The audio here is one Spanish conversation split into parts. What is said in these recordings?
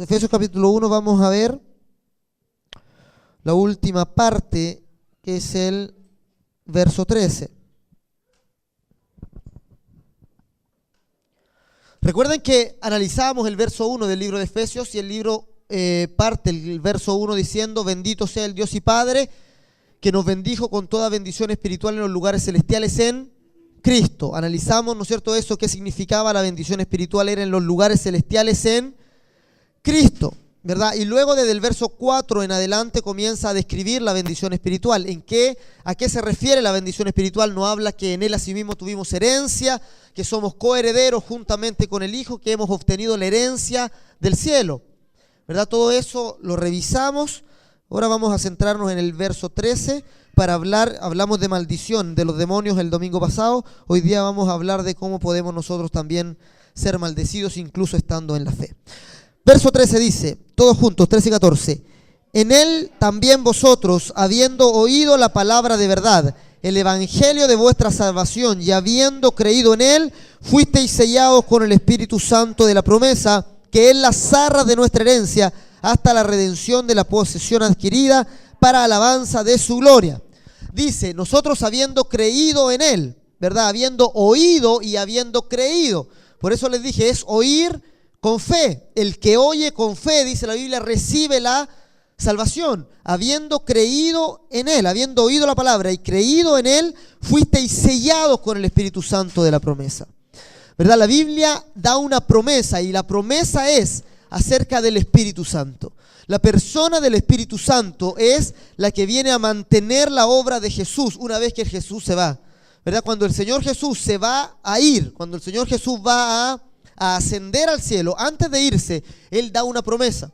Efesios capítulo 1, vamos a ver la última parte, que es el verso 13. Recuerden que analizábamos el verso 1 del libro de Efesios y el libro parte el verso 1 diciendo: bendito sea el Dios y Padre que nos bendijo con toda bendición espiritual en los lugares celestiales en Cristo. Analizamos, ¿no es cierto?, eso, qué significaba la bendición espiritual, era en los lugares celestiales en Cristo, ¿verdad? Y luego desde el verso 4 en adelante comienza a describir la bendición espiritual. ¿A qué se refiere la bendición espiritual? Nos habla que en Él asimismo tuvimos herencia, que somos coherederos juntamente con el Hijo, que hemos obtenido la herencia del cielo, ¿verdad? Todo eso lo revisamos. Ahora vamos a centrarnos en el verso 13 para hablamos de maldición de los demonios el domingo pasado. Hoy día vamos a hablar de cómo podemos nosotros también ser maldecidos incluso estando en la fe. Verso 13 dice, todos juntos, 13 y 14: en Él también vosotros, habiendo oído la palabra de verdad, el evangelio de vuestra salvación, y habiendo creído en Él, fuisteis sellados con el Espíritu Santo de la promesa, que es las arras de nuestra herencia, hasta la redención de la posesión adquirida para alabanza de su gloria. Dice, nosotros habiendo creído en Él, ¿verdad? Habiendo oído y habiendo creído. Por eso les dije, es oír con fe. El que oye con fe, dice la Biblia, recibe la salvación. Habiendo creído en Él, habiendo oído la palabra y creído en Él, fuisteis sellados con el Espíritu Santo de la promesa, ¿verdad? La Biblia da una promesa y la promesa es acerca del Espíritu Santo. La persona del Espíritu Santo es la que viene a mantener la obra de Jesús una vez que Jesús se va, ¿verdad? Cuando el Señor Jesús se va a ir, cuando el Señor Jesús va a ascender al cielo, antes de irse, Él da una promesa,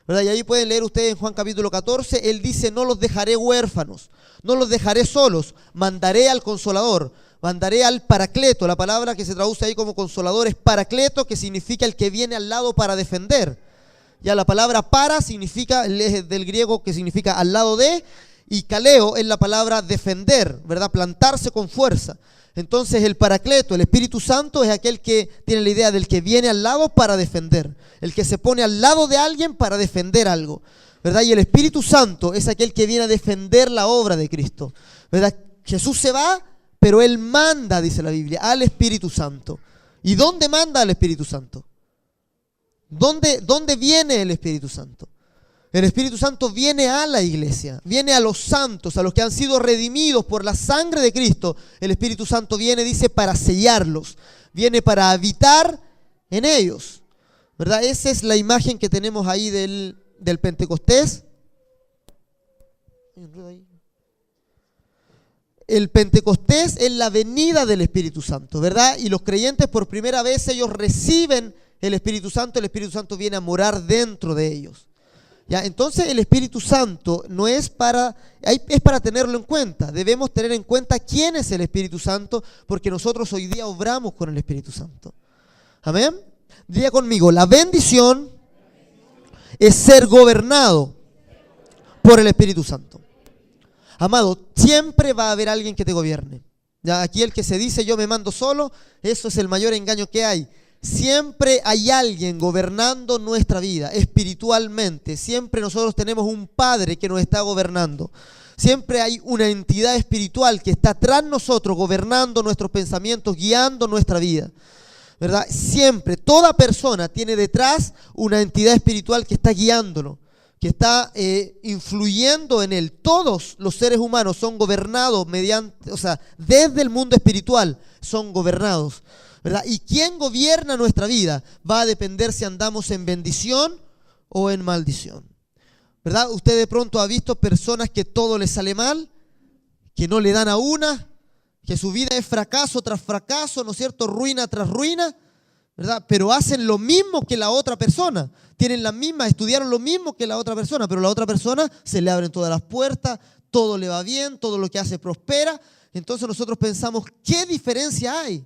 ¿verdad? Y ahí pueden leer ustedes en Juan capítulo 14, Él dice, no los dejaré huérfanos, no los dejaré solos, mandaré al Consolador, mandaré al Paracleto. La palabra que se traduce ahí como Consolador es Paracleto, que significa el que viene al lado para defender. Ya la palabra para significa, es del griego que significa al lado de, y kaleo es la palabra defender, ¿verdad? Plantarse con fuerza. Entonces el Paracleto, el Espíritu Santo, es aquel que tiene la idea del que viene al lado para defender, el que se pone al lado de alguien para defender algo, ¿verdad? Y el Espíritu Santo es aquel que viene a defender la obra de Cristo, ¿verdad? Jesús se va, pero Él manda, dice la Biblia, al Espíritu Santo. ¿Y dónde manda al Espíritu Santo? ¿Dónde viene el Espíritu Santo? El Espíritu Santo viene a la iglesia, viene a los santos, a los que han sido redimidos por la sangre de Cristo. El Espíritu Santo viene, dice, para sellarlos, viene para habitar en ellos, ¿verdad? Esa es la imagen que tenemos ahí del Pentecostés. El Pentecostés es la venida del Espíritu Santo, ¿verdad? Y los creyentes por primera vez ellos reciben el Espíritu Santo viene a morar dentro de ellos. ¿Ya? Entonces el Espíritu Santo no es para tenerlo en cuenta. Debemos tener en cuenta quién es el Espíritu Santo, porque nosotros hoy día obramos con el Espíritu Santo. Amén. Diga conmigo, la bendición es ser gobernado por el Espíritu Santo. Amado, siempre va a haber alguien que te gobierne. ¿Ya? Aquí el que se dice yo me mando solo, eso es el mayor engaño que hay. Siempre hay alguien gobernando nuestra vida espiritualmente. Siempre nosotros tenemos un Padre que nos está gobernando. Siempre hay una entidad espiritual que está tras nosotros, gobernando nuestros pensamientos, guiando nuestra vida, ¿verdad? Siempre, toda persona tiene detrás una entidad espiritual que está guiándolo, que está influyendo en él. Todos los seres humanos son gobernados desde el mundo espiritual son gobernados, ¿verdad? Y quién gobierna nuestra vida va a depender si andamos en bendición o en maldición, ¿verdad? Usted de pronto ha visto personas que todo les sale mal, que no le dan a una, que su vida es fracaso tras fracaso, ¿no es cierto? Ruina tras ruina, ¿verdad? Pero hacen lo mismo que la otra persona, estudiaron lo mismo que la otra persona, pero la otra persona se le abren todas las puertas, todo le va bien, todo lo que hace prospera. Entonces nosotros pensamos, ¿qué diferencia hay?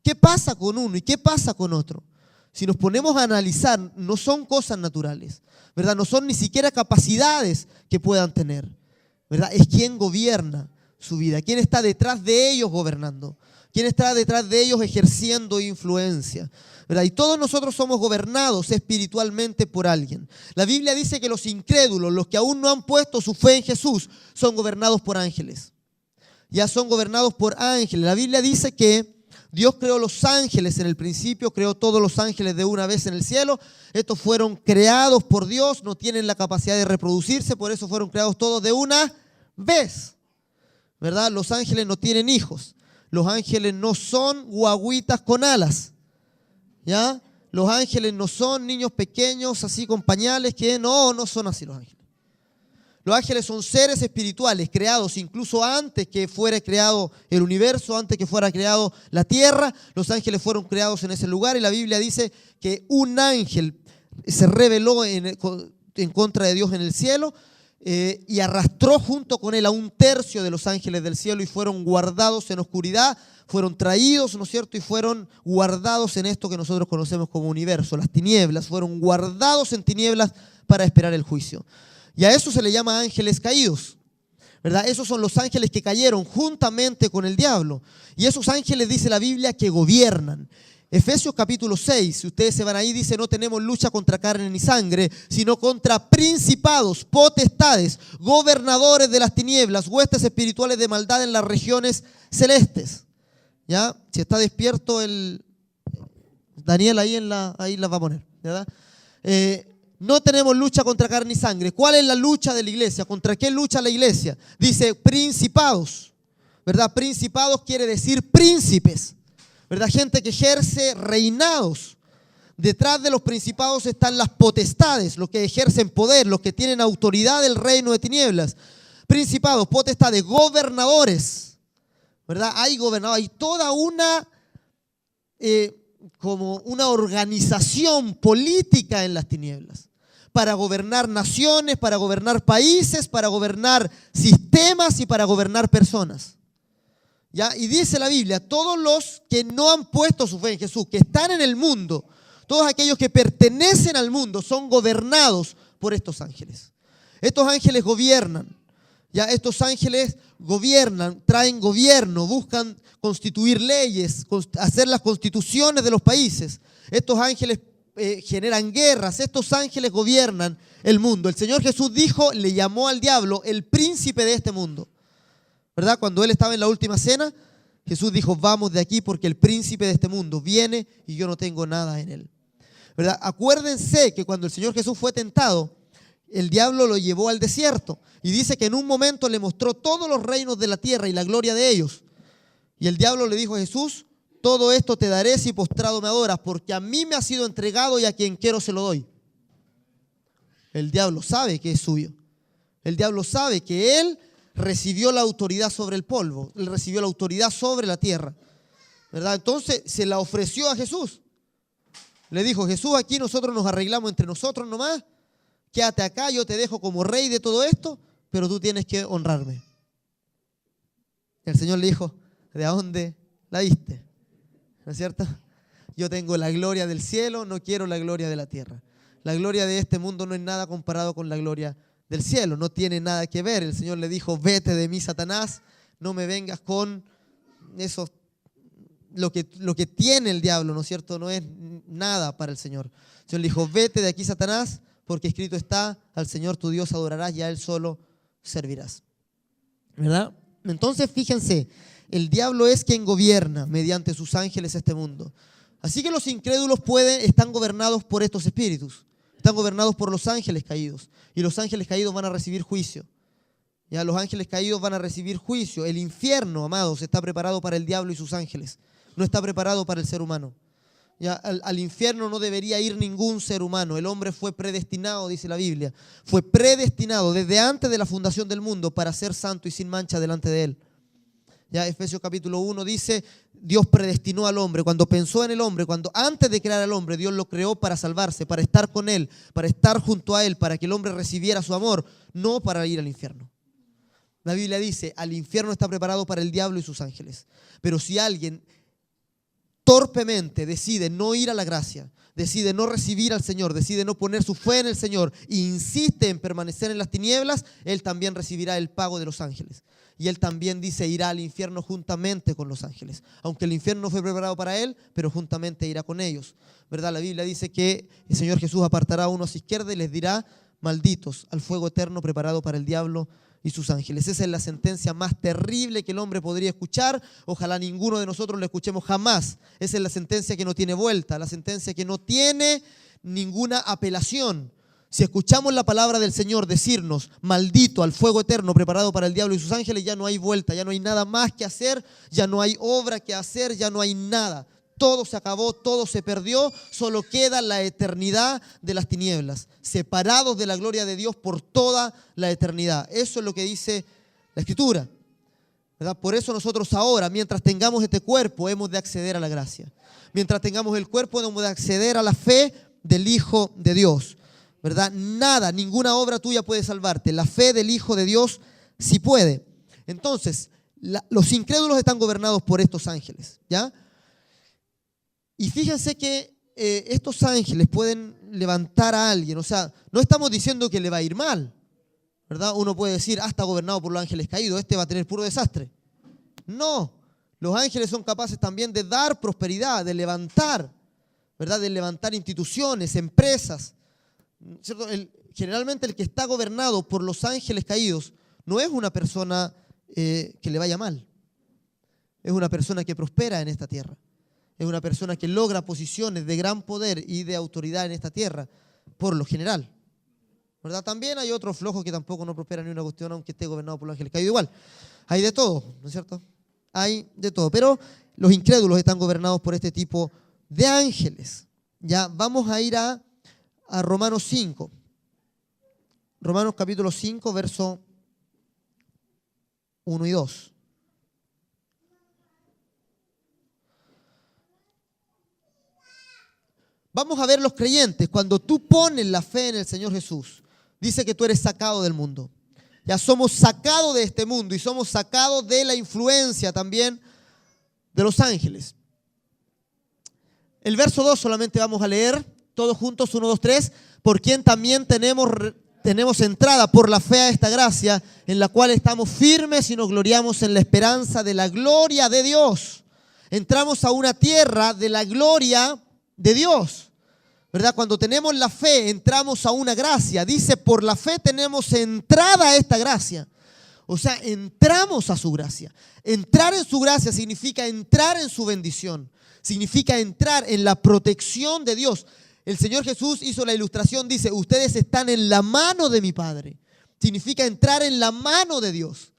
¿Qué pasa con uno y qué pasa con otro? Si nos ponemos a analizar, no son cosas naturales, ¿verdad? No son ni siquiera capacidades que puedan tener, ¿verdad? Es quien gobierna su vida, quién está detrás de ellos gobernando, ¿Quién está detrás de ellos ejerciendo influencia? ¿Verdad? Y todos nosotros somos gobernados espiritualmente por alguien. La Biblia dice que los incrédulos, los que aún no han puesto su fe en Jesús, son gobernados por ángeles. Ya son gobernados por ángeles. La Biblia dice que Dios creó los ángeles en el principio, creó todos los ángeles de una vez en el cielo. Estos fueron creados por Dios, no tienen la capacidad de reproducirse, por eso fueron creados todos de una vez. ¿Verdad? Los ángeles no tienen hijos. Los ángeles no son guaguitas con alas. ¿Ya? Los ángeles no son niños pequeños así con pañales, que no son así los ángeles. Los ángeles son seres espirituales creados incluso antes que fuera creado el universo, antes que fuera creado la tierra. Los ángeles fueron creados en ese lugar y la Biblia dice que un ángel se rebeló en contra de Dios en el cielo y arrastró junto con él a un tercio de los ángeles del cielo y fueron guardados en oscuridad. Fueron traídos, ¿no es cierto? Y fueron guardados en esto que nosotros conocemos como universo, las tinieblas. Fueron guardados en tinieblas para esperar el juicio. Y a eso se le llama ángeles caídos, ¿verdad? Esos son los ángeles que cayeron juntamente con el diablo. Y esos ángeles, dice la Biblia, que gobiernan. Efesios capítulo 6, si ustedes se van ahí, dice: no tenemos lucha contra carne ni sangre, sino contra principados, potestades, gobernadores de las tinieblas, huestes espirituales de maldad en las regiones celestes. ¿Ya? Si está despierto el Daniel ahí la va a poner, ¿verdad? No tenemos lucha contra carne y sangre. ¿Cuál es la lucha de la iglesia? ¿Contra qué lucha la iglesia? Dice principados, ¿verdad? Principados quiere decir príncipes, ¿verdad? Gente que ejerce reinados. Detrás de los principados están las potestades, los que ejercen poder, los que tienen autoridad del reino de tinieblas. Principados, potestades, gobernadores, ¿verdad? Hay gobernadores, hay toda como una organización política en las tinieblas para gobernar naciones, para gobernar países, para gobernar sistemas y para gobernar personas. ¿Ya? Y dice la Biblia, todos los que no han puesto su fe en Jesús, que están en el mundo, todos aquellos que pertenecen al mundo son gobernados por estos ángeles. Estos ángeles gobiernan. Ya estos ángeles gobiernan, traen gobierno, buscan constituir leyes, hacer las constituciones de los países. Estos ángeles generan guerras, estos ángeles gobiernan el mundo. El Señor Jesús dijo, le llamó al diablo el príncipe de este mundo. ¿Verdad? Cuando Él estaba en la última cena, Jesús dijo, vamos de aquí porque el príncipe de este mundo viene y yo no tengo nada en él. ¿Verdad? Acuérdense que cuando el Señor Jesús fue tentado, el diablo lo llevó al desierto y dice que en un momento le mostró todos los reinos de la tierra y la gloria de ellos. Y el diablo le dijo a Jesús, todo esto te daré si postrado me adoras, porque a mí me ha sido entregado y a quien quiero se lo doy. El diablo sabe que es suyo. El diablo sabe que él recibió la autoridad sobre el polvo, él recibió la autoridad sobre la tierra, ¿verdad? Entonces se la ofreció a Jesús. Le dijo, Jesús, aquí nosotros nos arreglamos entre nosotros nomás. Quédate acá, yo te dejo como rey de todo esto, pero tú tienes que honrarme. El Señor le dijo, ¿de dónde la viste? ¿No es cierto? Yo tengo la gloria del cielo, no quiero la gloria de la tierra. La gloria de este mundo no es nada comparado con la gloria del cielo, no tiene nada que ver. El Señor le dijo, vete de mí, Satanás, no me vengas con eso, lo que tiene el diablo, ¿no es cierto? No es nada para el Señor. El Señor le dijo, vete de aquí, Satanás, porque escrito está, al Señor tu Dios adorarás y a Él solo servirás. ¿Verdad? Entonces, fíjense, el diablo es quien gobierna mediante sus ángeles este mundo. Así que los incrédulos están gobernados por estos espíritus, están gobernados por los ángeles caídos, y los ángeles caídos van a recibir juicio. Ya, los ángeles caídos van a recibir juicio. El infierno, amados, está preparado para el diablo y sus ángeles, no está preparado para el ser humano. Ya, al infierno no debería ir ningún ser humano. El hombre fue predestinado, dice la Biblia, fue predestinado desde antes de la fundación del mundo para ser santo y sin mancha delante de Él. Ya, Efesios capítulo 1 dice, Dios predestinó al hombre, cuando pensó en el hombre, cuando antes de crear al hombre, Dios lo creó para salvarse, para estar con Él, para estar junto a Él, para que el hombre recibiera su amor, no para ir al infierno. La Biblia dice, al infierno está preparado para el diablo y sus ángeles. Pero si alguien torpemente decide no ir a la gracia, decide no recibir al Señor, decide no poner su fe en el Señor e insiste en permanecer en las tinieblas, él también recibirá el pago de los ángeles. y él también dice irá al infierno juntamente con los ángeles. Aunque el infierno no fue preparado para él, pero juntamente irá con ellos, ¿verdad? La Biblia dice que el Señor Jesús apartará a uno a su izquierda y les dirá: malditos al fuego eterno preparado para el diablo y sus ángeles. Esa es la sentencia más terrible que el hombre podría escuchar. Ojalá ninguno de nosotros la escuchemos jamás. Esa es la sentencia que no tiene vuelta, la sentencia que no tiene ninguna apelación. Si escuchamos la palabra del Señor decirnos maldito al fuego eterno preparado para el diablo y sus ángeles, ya no hay vuelta, ya no hay nada más que hacer, ya no hay obra que hacer, ya no hay nada. Todo se acabó, todo se perdió, solo queda la eternidad de las tinieblas, separados de la gloria de Dios por toda la eternidad. Eso es lo que dice la Escritura, ¿verdad? Por eso nosotros ahora, mientras tengamos este cuerpo, hemos de acceder a la gracia. Mientras tengamos el cuerpo, hemos de acceder a la fe del Hijo de Dios, ¿verdad? Nada, ninguna obra tuya puede salvarte. La fe del Hijo de Dios sí puede. Entonces, los incrédulos están gobernados por estos ángeles, ¿ya? Y fíjense que estos ángeles pueden levantar a alguien. O sea, no estamos diciendo que le va a ir mal, ¿verdad? Uno puede decir, está gobernado por los ángeles caídos, este va a tener puro desastre. No, los ángeles son capaces también de dar prosperidad, de levantar, ¿verdad? De levantar instituciones, empresas, ¿cierto? Generalmente el que está gobernado por los ángeles caídos no es una persona que le vaya mal. Es una persona que prospera en esta tierra. Es una persona que logra posiciones de gran poder y de autoridad en esta tierra, por lo general, ¿verdad? También hay otros flojos que tampoco no prosperan ni una cuestión, aunque esté gobernado por los ángeles caídos igual. Hay de todo, ¿no es cierto? Hay de todo, pero los incrédulos están gobernados por este tipo de ángeles. Ya vamos a ir a Romanos 5. Romanos capítulo 5, verso 1 y 2. Vamos a ver los creyentes. Cuando tú pones la fe en el Señor Jesús, dice que tú eres sacado del mundo. Ya somos sacados de este mundo y somos sacados de la influencia también de los ángeles. El verso 2 solamente vamos a leer, todos juntos, 1, 2, 3. Por quien también tenemos entrada por la fe a esta gracia, en la cual estamos firmes y nos gloriamos en la esperanza de la gloria de Dios. Entramos a una tierra de la gloria de Dios, ¿verdad? Cuando tenemos la fe, entramos a una gracia. Dice, por la fe tenemos entrada a esta gracia. O sea, entramos a su gracia. Entrar en su gracia significa entrar en su bendición. Significa entrar en la protección de Dios. El Señor Jesús hizo la ilustración, dice, ustedes están en la mano de mi Padre. Significa entrar en la mano de Dios,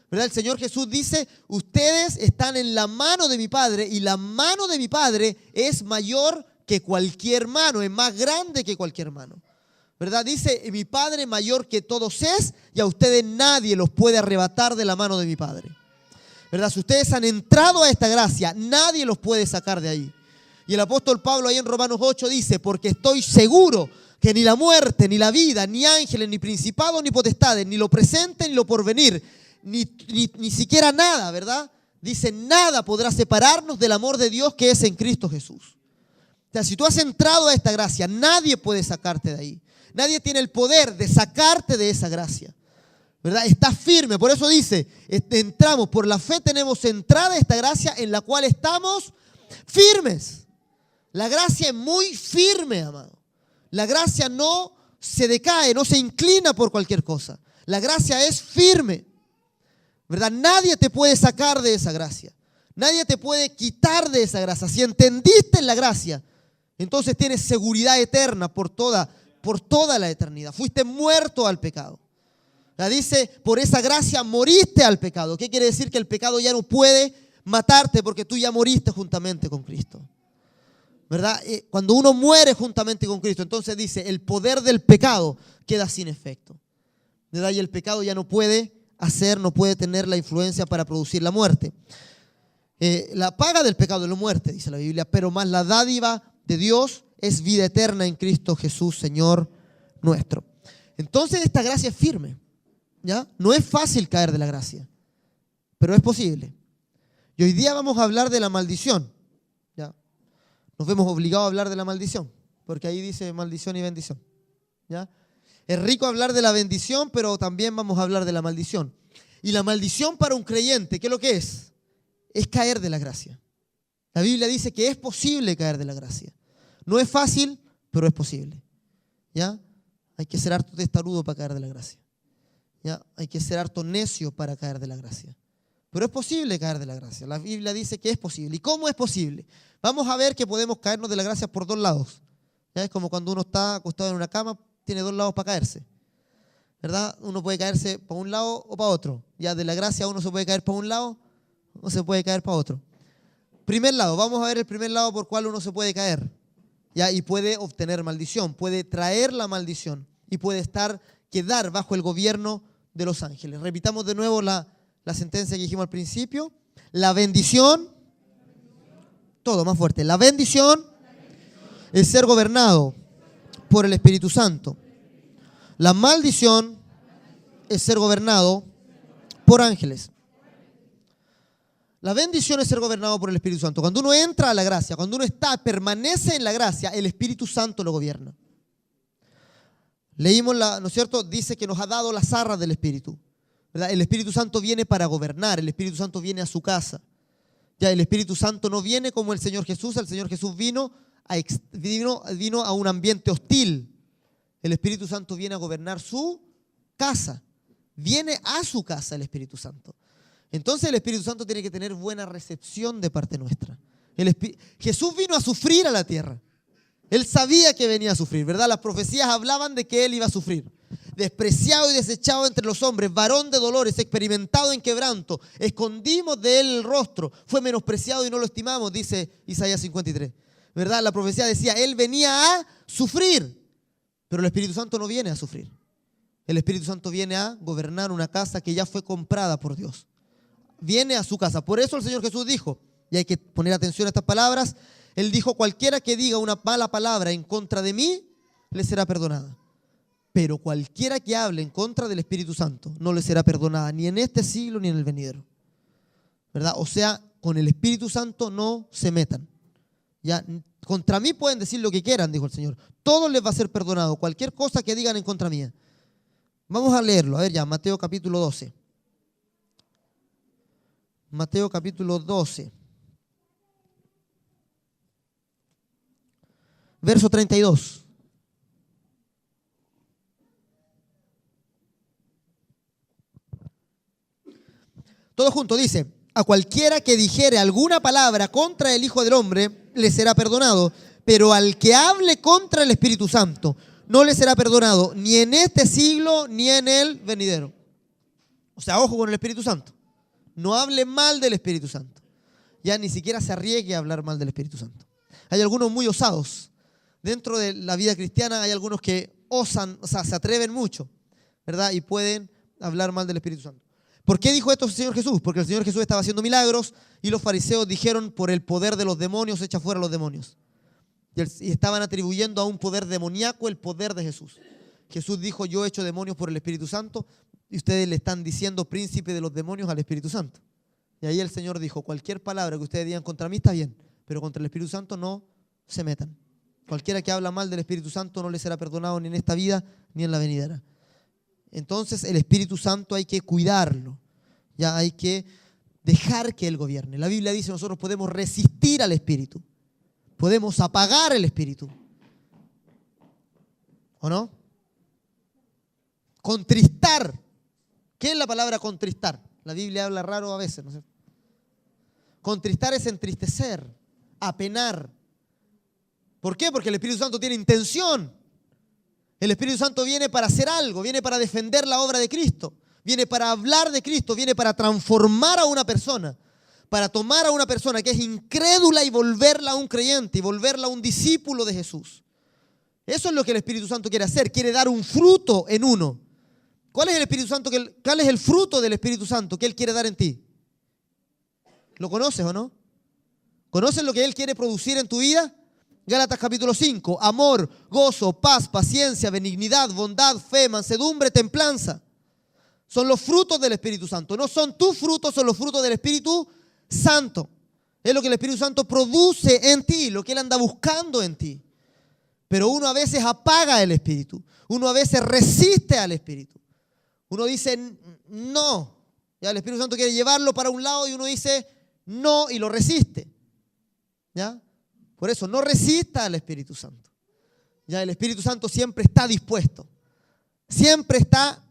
¿verdad? El Señor Jesús dice, ustedes están en la mano de mi Padre y la mano de mi Padre es mayor que cualquier mano, es más grande que cualquier mano, ¿verdad? Dice, mi Padre mayor que todos es y a ustedes nadie los puede arrebatar de la mano de mi Padre, ¿verdad? Si ustedes han entrado a esta gracia, nadie los puede sacar de ahí. Y el apóstol Pablo ahí en Romanos 8 dice, porque estoy seguro que ni la muerte, ni la vida, ni ángeles, ni principados, ni potestades, ni lo presente, ni lo porvenir, ni siquiera nada, ¿verdad? Dice, nada podrá separarnos del amor de Dios que es en Cristo Jesús. O sea, si tú has entrado a esta gracia, nadie puede sacarte de ahí. Nadie tiene el poder de sacarte de esa gracia, ¿verdad? Está firme. Por eso dice, entramos, por la fe tenemos entrada a esta gracia en la cual estamos firmes. La gracia es muy firme, amado. La gracia no se decae, no se inclina por cualquier cosa. La gracia es firme, ¿verdad? Nadie te puede sacar de esa gracia. Nadie te puede quitar de esa gracia. Si entendiste la gracia, entonces tienes seguridad eterna por toda la eternidad. Fuiste muerto al pecado. La dice, por esa gracia moriste al pecado. ¿Qué quiere decir? Que el pecado ya no puede matarte porque tú ya moriste juntamente con Cristo, ¿verdad? Cuando uno muere juntamente con Cristo, entonces dice, el poder del pecado queda sin efecto, ¿verdad? Y el pecado ya no puede no puede tener la influencia para producir la muerte. La paga del pecado es la muerte, dice la Biblia, pero más la dádiva de Dios es vida eterna en Cristo Jesús, Señor nuestro. Entonces esta gracia es firme, ¿ya? No es fácil caer de la gracia, pero es posible. Y hoy día vamos a hablar de la maldición, ¿ya? Nos vemos obligados a hablar de la maldición, porque ahí dice maldición y bendición, ¿ya? Es rico hablar de la bendición, pero también vamos a hablar de la maldición. Y la maldición para un creyente, ¿qué es lo que es? Es caer de la gracia. La Biblia dice que es posible caer de la gracia. No es fácil, pero es posible. ¿Ya? Hay que ser harto testarudo para caer de la gracia. ¿Ya? Hay que ser harto necio para caer de la gracia. Pero es posible caer de la gracia. La Biblia dice que es posible. ¿Y cómo es posible? Vamos a ver que podemos caernos de la gracia por dos lados. ¿Ya? Es como cuando uno está acostado en una cama, tiene dos lados para caerse. ¿Verdad? Uno puede caerse para un lado o para otro. Ya de la gracia uno se puede caer para un lado o se puede caer para otro. Primer lado, vamos a ver el primer lado por cual uno se puede caer. ¿Ya? Y puede obtener maldición, puede traer la maldición y puede quedar bajo el gobierno de los ángeles. Repitamos de nuevo la sentencia que dijimos al principio. La bendición, todo más fuerte, la bendición es ser gobernado por el Espíritu Santo. La maldición es ser gobernado por ángeles. La bendición es ser gobernado por el Espíritu Santo. Cuando uno entra a la gracia, cuando uno permanece en la gracia, el Espíritu Santo lo gobierna. Leímos, ¿no es cierto? Dice que nos ha dado las arras del Espíritu. ¿Verdad? El Espíritu Santo viene para gobernar, el Espíritu Santo viene a su casa. Ya el Espíritu Santo no viene como el Señor Jesús vino a un ambiente hostil. El Espíritu Santo viene a gobernar su casa. Viene a su casa el Espíritu Santo. Entonces el Espíritu Santo tiene que tener buena recepción de parte nuestra. Jesús vino a sufrir a la tierra. Él sabía que venía a sufrir, ¿verdad? Las profecías hablaban de que Él iba a sufrir. Despreciado y desechado entre los hombres, varón de dolores, experimentado en quebranto. Escondimos de Él el rostro. Fue menospreciado y no lo estimamos, dice Isaías 53. ¿Verdad? La profecía decía, Él venía a sufrir. Pero el Espíritu Santo no viene a sufrir. El Espíritu Santo viene a gobernar una casa que ya fue comprada por Dios. Viene a su casa. Por eso el Señor Jesús dijo, y hay que poner atención a estas palabras, Él dijo, cualquiera que diga una mala palabra en contra de mí, le será perdonada. Pero cualquiera que hable en contra del Espíritu Santo, no le será perdonada, ni en este siglo ni en el venidero. ¿Verdad? O sea, con el Espíritu Santo no se metan. Ya, contra mí pueden decir lo que quieran, dijo el Señor. Todo les va a ser perdonado, cualquier cosa que digan en contra mía. Vamos a leerlo, a ver ya, Mateo capítulo 12. Mateo capítulo 12. Verso 32. Todo junto dice, a cualquiera que dijere alguna palabra contra el Hijo del Hombre, le será perdonado, pero al que hable contra el Espíritu Santo, no le será perdonado, ni en este siglo, ni en el venidero. O sea, ojo con el Espíritu Santo. No hable mal del Espíritu Santo. Ya ni siquiera se arriesgue a hablar mal del Espíritu Santo. Hay algunos muy osados. Dentro de la vida cristiana hay algunos que osan, o sea, se atreven mucho, ¿verdad? Y pueden hablar mal del Espíritu Santo. ¿Por qué dijo esto el Señor Jesús? Porque el Señor Jesús estaba haciendo milagros y los fariseos dijeron, por el poder de los demonios, echa fuera a los demonios. Y estaban atribuyendo a un poder demoníaco el poder de Jesús. Jesús dijo, yo he hecho demonios por el Espíritu Santo, y ustedes le están diciendo príncipe de los demonios al Espíritu Santo. Y ahí el Señor dijo, cualquier palabra que ustedes digan contra mí está bien, pero contra el Espíritu Santo no se metan. Cualquiera que habla mal del Espíritu Santo no le será perdonado ni en esta vida ni en la venidera. Entonces el Espíritu Santo hay que cuidarlo. Ya hay que dejar que Él gobierne. La Biblia dice nosotros podemos resistir al Espíritu. Podemos apagar el Espíritu. ¿O no? Contristar. ¿Qué es la palabra contristar? La Biblia habla raro a veces, ¿no es cierto? Contristar es entristecer, apenar. ¿Por qué? Porque el Espíritu Santo tiene intención. El Espíritu Santo viene para hacer algo, viene para defender la obra de Cristo, viene para hablar de Cristo, viene para transformar a una persona, para tomar a una persona que es incrédula y volverla a un creyente y volverla a un discípulo de Jesús. Eso es lo que el Espíritu Santo quiere hacer, quiere dar un fruto en uno. ¿Cuál es el Espíritu Santo? ¿Cuál es el fruto del Espíritu Santo que Él quiere dar en ti? ¿Lo conoces o no? ¿Conoces lo que Él quiere producir en tu vida? Gálatas capítulo 5, amor, gozo, paz, paciencia, benignidad, bondad, fe, mansedumbre, templanza. Son los frutos del Espíritu Santo. No son tus frutos, son los frutos del Espíritu Santo. Es lo que el Espíritu Santo produce en ti, lo que Él anda buscando en ti. Pero uno a veces apaga el Espíritu. Uno a veces resiste al Espíritu. Uno dice, no, Ya el Espíritu Santo quiere llevarlo para un lado y uno dice no y lo resiste. ¿Ya? Por eso, no resista al Espíritu Santo. Ya el Espíritu Santo siempre está dispuesto. Siempre está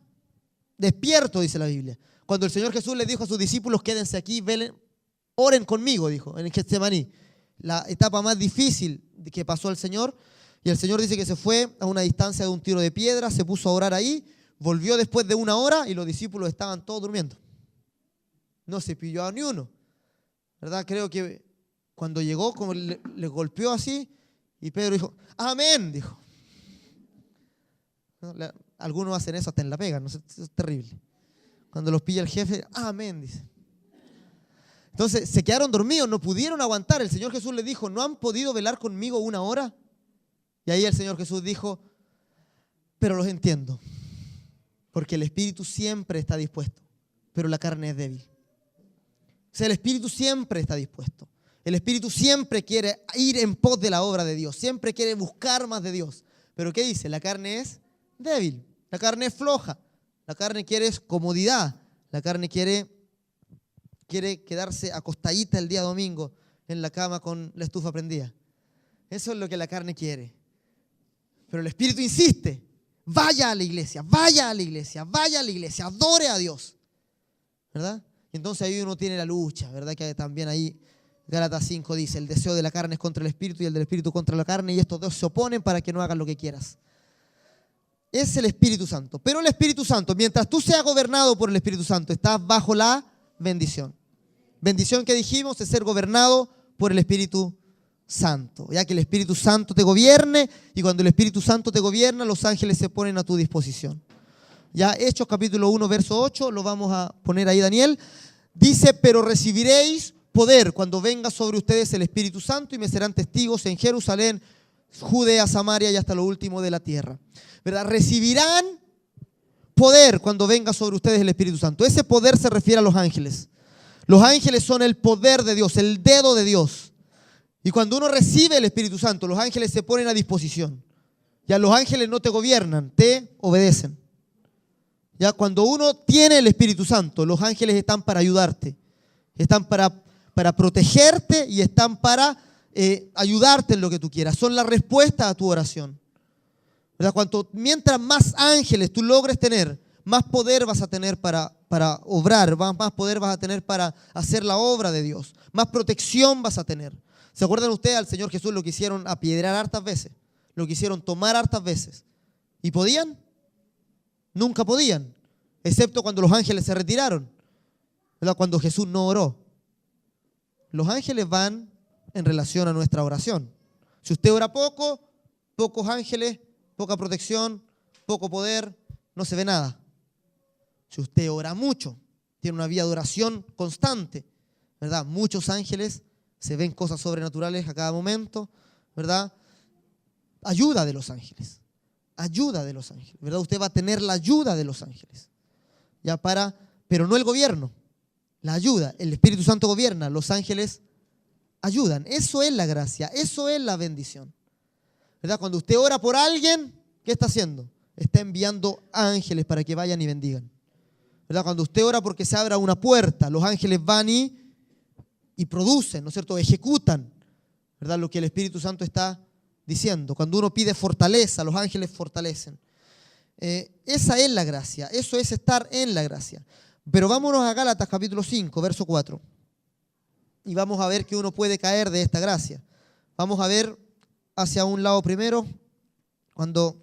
despierto, dice la Biblia. Cuando el Señor Jesús les dijo a sus discípulos, quédense aquí, velen, oren conmigo, dijo, en el Getsemaní. La etapa más difícil que pasó el Señor. Y el Señor dice que se fue a una distancia de un tiro de piedra, se puso a orar ahí, volvió después de 1 hora y los discípulos estaban todos durmiendo. No se pilló a ni uno. ¿Verdad? Creo que cuando llegó, como le golpeó así, y Pedro dijo, amén, dijo. Algunos hacen eso hasta en la pega, ¿no? Eso es terrible. Cuando los pilla el jefe, amén, dice. Entonces se quedaron dormidos, no pudieron aguantar. El Señor Jesús les dijo, ¿no han podido velar conmigo 1 hora? Y ahí el Señor Jesús dijo, pero los entiendo, porque el Espíritu siempre está dispuesto, pero la carne es débil. O sea, el Espíritu siempre está dispuesto. El Espíritu siempre quiere ir en pos de la obra de Dios, siempre quiere buscar más de Dios. Pero ¿qué dice? La carne es débil, la carne es floja, la carne quiere comodidad, la carne quiere quedarse acostadita el día domingo en la cama con la estufa prendida. Eso es lo que la carne quiere. Pero el Espíritu insiste, vaya a la iglesia, vaya a la iglesia, vaya a la iglesia, adore a Dios. ¿Verdad? Y entonces ahí uno tiene la lucha, ¿verdad? Que también ahí Gálatas 5 dice, el deseo de la carne es contra el Espíritu y el del Espíritu contra la carne, y estos dos se oponen para que no hagas lo que quieras. Es el Espíritu Santo. Pero el Espíritu Santo, mientras tú seas gobernado por el Espíritu Santo, estás bajo la bendición. Bendición que dijimos es ser gobernado por el Espíritu Santo. Ya que el Espíritu Santo te gobierne, y cuando el Espíritu Santo te gobierna, los ángeles se ponen a tu disposición. Ya Hechos capítulo 1, verso 8, lo vamos a poner ahí, Daniel. Dice, pero recibiréis poder cuando venga sobre ustedes el Espíritu Santo y me serán testigos en Jerusalén, Judea, Samaria y hasta lo último de la tierra. ¿Verdad? Recibirán poder cuando venga sobre ustedes el Espíritu Santo. Ese poder se refiere a los ángeles. Los ángeles son el poder de Dios, el dedo de Dios. Y cuando uno recibe el Espíritu Santo, los ángeles se ponen a disposición. Ya los ángeles no te gobiernan, te obedecen. Ya cuando uno tiene el Espíritu Santo, los ángeles están para ayudarte, están para protegerte y están para ayudarte en lo que tú quieras. Son la respuesta a tu oración. ¿Verdad? Mientras más ángeles tú logres tener, más poder vas a tener para obrar, más poder vas a tener para hacer la obra de Dios, más protección vas a tener. ¿Se acuerdan ustedes al Señor Jesús lo quisieron apedrear hartas veces? Lo quisieron tomar hartas veces. ¿Y podían? Nunca podían, excepto cuando los ángeles se retiraron, ¿verdad? Cuando Jesús no oró. Los ángeles van en relación a nuestra oración. Si usted ora poco, pocos ángeles, poca protección, poco poder, no se ve nada. Si usted ora mucho, tiene una vida de oración constante, ¿verdad? Muchos ángeles, se ven cosas sobrenaturales a cada momento, ¿verdad? Ayuda de los ángeles. Ayuda de los ángeles, ¿verdad? Usted va a tener la ayuda de los ángeles. Ya pero no el gobierno, la ayuda. El Espíritu Santo gobierna, los ángeles ayudan. Eso es la gracia, eso es la bendición. ¿Verdad? Cuando usted ora por alguien, ¿qué está haciendo? Está enviando ángeles para que vayan y bendigan. ¿Verdad? Cuando usted ora porque se abra una puerta, los ángeles van y producen, ¿no es cierto? Ejecutan, ¿verdad? Lo que el Espíritu Santo está diciendo. Cuando uno pide fortaleza, los ángeles fortalecen. Esa es la gracia, eso es estar en la gracia. Pero vámonos a Gálatas capítulo 5, verso 4. Y vamos a ver que uno puede caer de esta gracia. Vamos a ver hacia un lado primero, cuando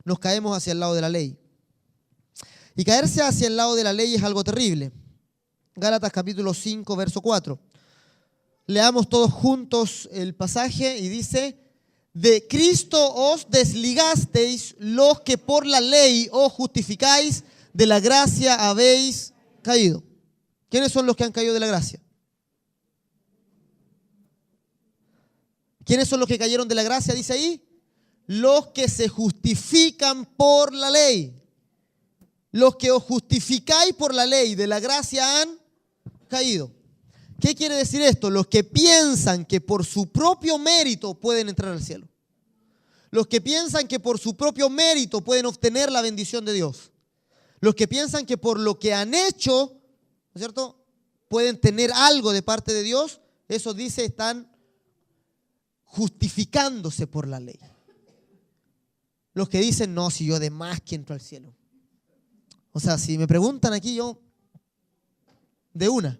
nos caemos hacia el lado de la ley. Y caerse hacia el lado de la ley es algo terrible. Gálatas capítulo 5, verso 4. Leamos todos juntos el pasaje y dice, de Cristo os desligasteis los que por la ley os justificáis, de la gracia habéis caído. ¿Quiénes son los que han caído de la gracia? ¿Quiénes son los que cayeron de la gracia? Dice ahí, los que se justifican por la ley. Los que os justificáis por la ley de la gracia han caído. ¿Qué quiere decir esto? Los que piensan que por su propio mérito pueden entrar al cielo. Los que piensan que por su propio mérito pueden obtener la bendición de Dios. Los que piensan que por lo que han hecho, ¿no es cierto?, pueden tener algo de parte de Dios, eso dice, están justificándose por la ley. Los que dicen, no, si yo de más que entro al cielo. O sea, si me preguntan aquí, yo de una.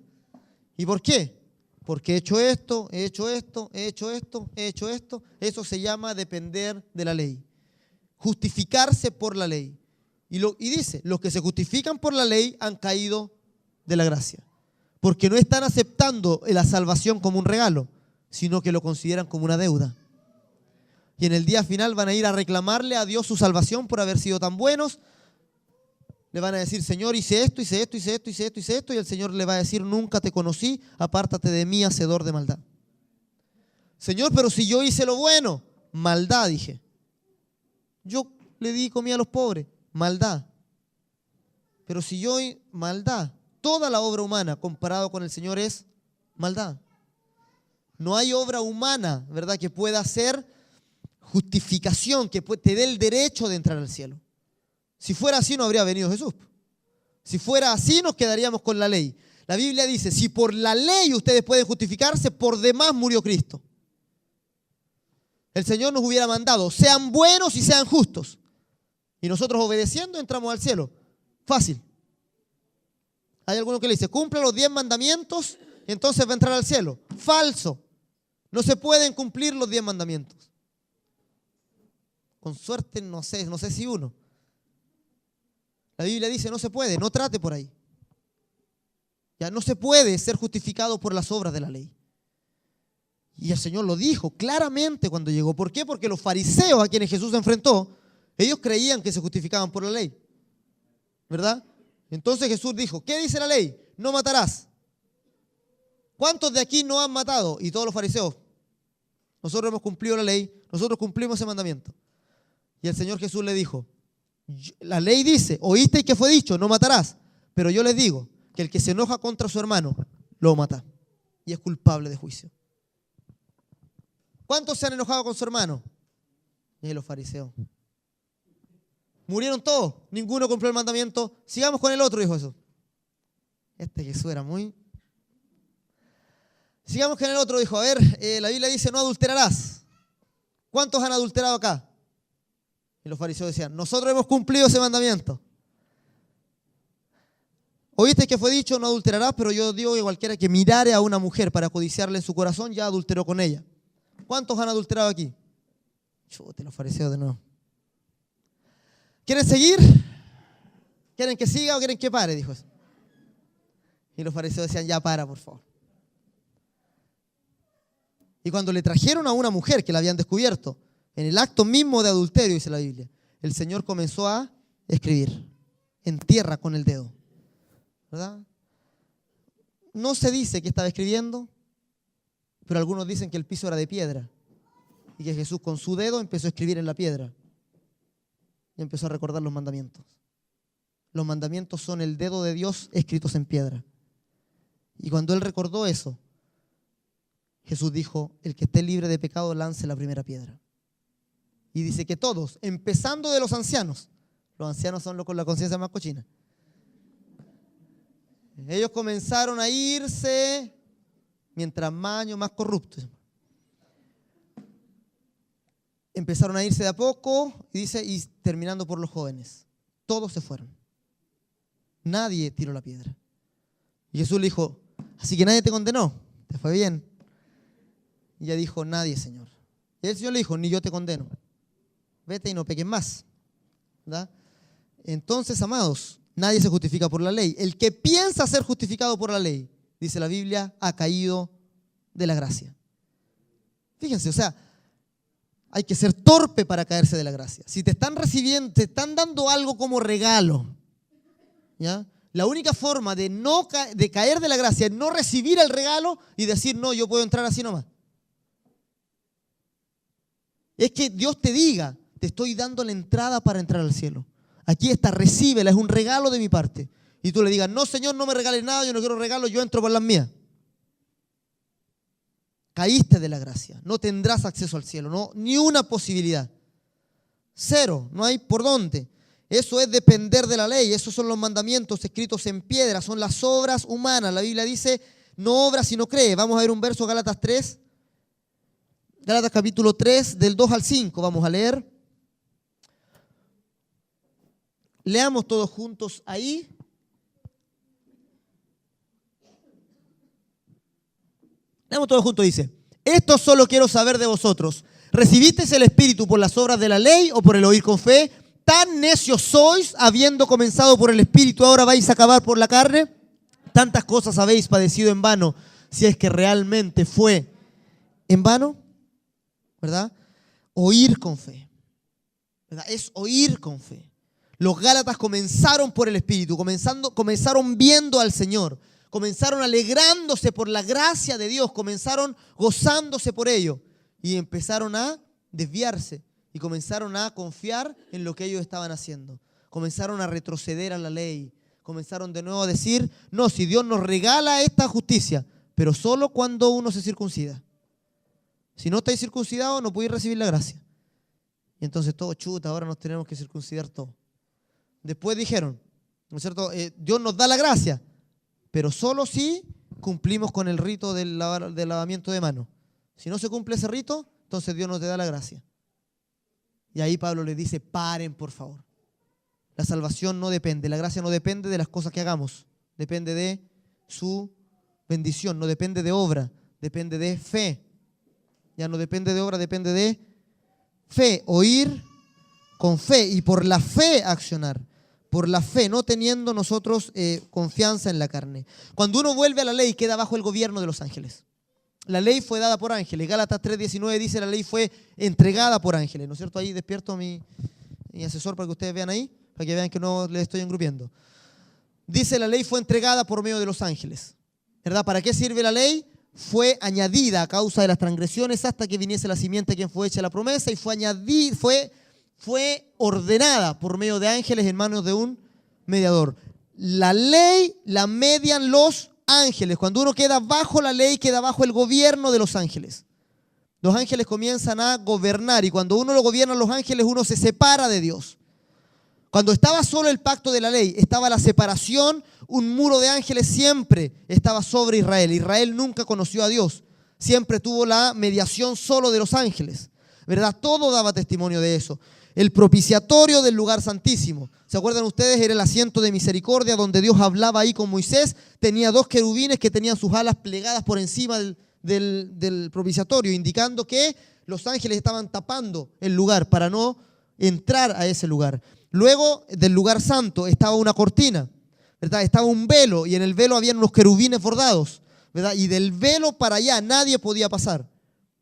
¿Y por qué? Porque he hecho esto, he hecho esto, he hecho esto, he hecho esto. Eso se llama depender de la ley. Justificarse por la ley. Y dice, los que se justifican por la ley han caído de la gracia. Porque no están aceptando la salvación como un regalo, sino que lo consideran como una deuda. Y en el día final van a ir a reclamarle a Dios su salvación por haber sido tan buenos. Le van a decir, Señor, hice esto, hice esto, hice esto, hice esto, hice esto. Y el Señor le va a decir, nunca te conocí, apártate de mí, hacedor de maldad. Señor, pero si yo hice lo bueno, maldad, dije. Yo le di comida a los pobres, maldad. Pero si yo, maldad. Toda la obra humana comparado con el Señor es maldad. No hay obra humana, ¿verdad?, que pueda ser justificación, que te dé el derecho de entrar al cielo. Si fuera así no habría venido Jesús. Si fuera así nos quedaríamos con la ley. La Biblia dice, si por la ley ustedes pueden justificarse, por demás murió Cristo. El Señor nos hubiera mandado, sean buenos y sean justos. Y nosotros obedeciendo entramos al cielo. Fácil. Hay alguno que le dice, cumple los 10 mandamientos y entonces va a entrar al cielo. Falso. No se pueden cumplir los 10 mandamientos. Con suerte no sé si uno. La Biblia dice, no se puede, no trate por ahí. Ya no se puede ser justificado por las obras de la ley. Y el Señor lo dijo claramente cuando llegó. ¿Por qué? Porque los fariseos a quienes Jesús se enfrentó, ellos creían que se justificaban por la ley. ¿Verdad? Entonces Jesús dijo, ¿qué dice la ley? No matarás. ¿Cuántos de aquí no han matado? Y todos los fariseos, nosotros hemos cumplido la ley, nosotros cumplimos ese mandamiento. Y el Señor Jesús le dijo, la ley dice, oísteis que fue dicho, no matarás. Pero yo les digo que el que se enoja contra su hermano, lo mata. Y es culpable de juicio. ¿Cuántos se han enojado con su hermano? Y los fariseos. Murieron todos, ninguno cumplió el mandamiento. Sigamos con el otro, dijo Jesús. Jesús era muy... Sigamos con el otro, dijo, a ver, la Biblia dice, no adulterarás. ¿Cuántos han adulterado acá? Y los fariseos decían, nosotros hemos cumplido ese mandamiento. Oíste que fue dicho, no adulterarás, pero yo digo que cualquiera que mirare a una mujer para codiciarle en su corazón, ya adulteró con ella. ¿Cuántos han adulterado aquí? Chute, los fariseos de nuevo. ¿Quieren seguir? ¿Quieren que siga o quieren que pare? Dijo eso. Y los fariseos decían, ya para, por favor. Y cuando le trajeron a una mujer que la habían descubierto, en el acto mismo de adulterio, dice la Biblia, el Señor comenzó a escribir en tierra con el dedo. ¿Verdad? No se dice que estaba escribiendo, pero algunos dicen que el piso era de piedra y que Jesús con su dedo empezó a escribir en la piedra y empezó a recordar los mandamientos. Los mandamientos son el dedo de Dios escritos en piedra. Y cuando él recordó eso, Jesús dijo, el que esté libre de pecado lance la primera piedra. Y dice que todos, empezando de los ancianos son los con la conciencia más cochina. Ellos comenzaron a irse, mientras más años más corruptos. Empezaron a irse de a poco, y dice, y terminando por los jóvenes. Todos se fueron. Nadie tiró la piedra. Y Jesús le dijo, así que nadie te condenó, te fue bien. Y ella dijo, nadie, Señor. Y el Señor le dijo, ni yo te condeno. Vete y no peques más. ¿Verdad? Entonces, amados, nadie se justifica por la ley. El que piensa ser justificado por la ley, dice la Biblia, ha caído de la gracia. Fíjense, o sea, hay que ser torpe para caerse de la gracia. Si te están recibiendo, te están dando algo como regalo, ¿ya? La única forma de caer de la gracia es no recibir el regalo y decir, no, yo puedo entrar así nomás. Es que Dios te diga, te estoy dando la entrada para entrar al cielo. Aquí está, recíbela, es un regalo de mi parte. Y tú le digas, no, Señor, no me regales nada, yo no quiero regalo, yo entro por las mías. Caíste de la gracia, no tendrás acceso al cielo, no, ni una posibilidad. Cero, no hay por dónde. Eso es depender de la ley. Esos son los mandamientos escritos en piedra. Son las obras humanas. La Biblia dice, no obra sino cree. Vamos a ver un verso, Gálatas 3. Gálatas capítulo 3, del 2 al 5. Vamos a leer. Leamos todos juntos ahí. Leamos todos juntos, dice. Esto solo quiero saber de vosotros. ¿Recibisteis el Espíritu por las obras de la ley o por el oír con fe? ¿Tan necios sois, habiendo comenzado por el Espíritu, ahora vais a acabar por la carne? Tantas cosas habéis padecido en vano, si es que realmente fue en vano, ¿verdad? Oír con fe, ¿verdad? Es oír con fe. Los Gálatas comenzaron por el Espíritu, comenzaron viendo al Señor, comenzaron alegrándose por la gracia de Dios, comenzaron gozándose por ello y empezaron a desviarse. Y comenzaron a confiar en lo que ellos estaban haciendo. Comenzaron a retroceder a la ley. Comenzaron de nuevo a decir, no, si Dios nos regala esta justicia, pero solo cuando uno se circuncida. Si no estáis circuncidados, no podéis recibir la gracia. Y entonces todo, chuta, ahora nos tenemos que circuncidar todo. Después dijeron, ¿no es cierto? Dios nos da la gracia, pero solo si cumplimos con el rito del lavamiento de manos. Si no se cumple ese rito, entonces Dios no te da la gracia. Y ahí Pablo les dice, paren por favor. La salvación no depende, la gracia no depende de las cosas que hagamos. Depende de su bendición, no depende de obra, depende de fe. Ya no depende de obra, depende de fe. Oír con fe y por la fe accionar. Por la fe, no teniendo nosotros confianza en la carne. Cuando uno vuelve a la ley, queda bajo el gobierno de los ángeles. La ley fue dada por ángeles. Gálatas 3:19 dice la ley fue entregada por ángeles. ¿No es cierto? Ahí despierto a mi asesor para que ustedes vean ahí, para que vean que no les estoy engrupiendo. Dice la ley fue entregada por medio de los ángeles. ¿Verdad? ¿Para qué sirve la ley? Fue añadida a causa de las transgresiones hasta que viniese la simiente a quien fue hecha la promesa y fue ordenada por medio de ángeles en manos de un mediador. La ley la median los ángeles. Cuando uno queda bajo la ley, queda bajo el gobierno de los ángeles. Los ángeles comienzan a gobernar y cuando uno lo gobierna los ángeles, uno se separa de Dios. Cuando estaba solo el pacto de la ley, estaba la separación, un muro de ángeles siempre estaba sobre Israel. Israel nunca conoció a Dios. Siempre tuvo la mediación solo de los ángeles. ¿Verdad? Todo daba testimonio de eso. El propiciatorio del lugar santísimo. ¿Se acuerdan ustedes? Era el asiento de misericordia donde Dios hablaba ahí con Moisés. Tenía 2 querubines que tenían sus alas plegadas por encima del propiciatorio, indicando que los ángeles estaban tapando el lugar para no entrar a ese lugar. Luego del lugar santo estaba una cortina, ¿verdad? Estaba un velo y en el velo habían unos querubines bordados, ¿verdad? Y del velo para allá nadie podía pasar,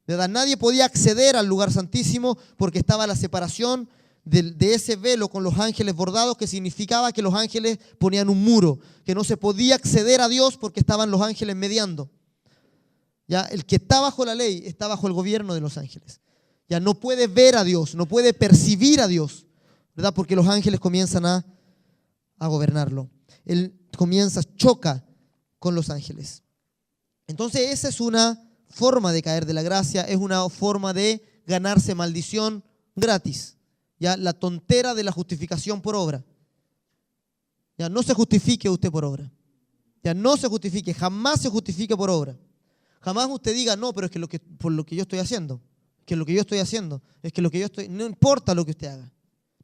¿verdad? Nadie podía acceder al lugar santísimo porque estaba la separación de ese velo con los ángeles bordados, que significaba que los ángeles ponían un muro, que no se podía acceder a Dios porque estaban los ángeles mediando. Ya, el que está bajo la ley está bajo el gobierno de los ángeles. Ya no puede ver a Dios, no puede percibir a Dios, ¿verdad? Porque los ángeles comienzan a gobernarlo. Él choca con los ángeles. Entonces esa es una forma de caer de la gracia, es una forma de ganarse maldición gratis. Ya, la tontera de la justificación por obra. Ya, no se justifique usted por obra. Ya, no se justifique, jamás se justifique por obra. Jamás usted diga, no, pero es que por lo que yo estoy haciendo, no importa lo que usted haga.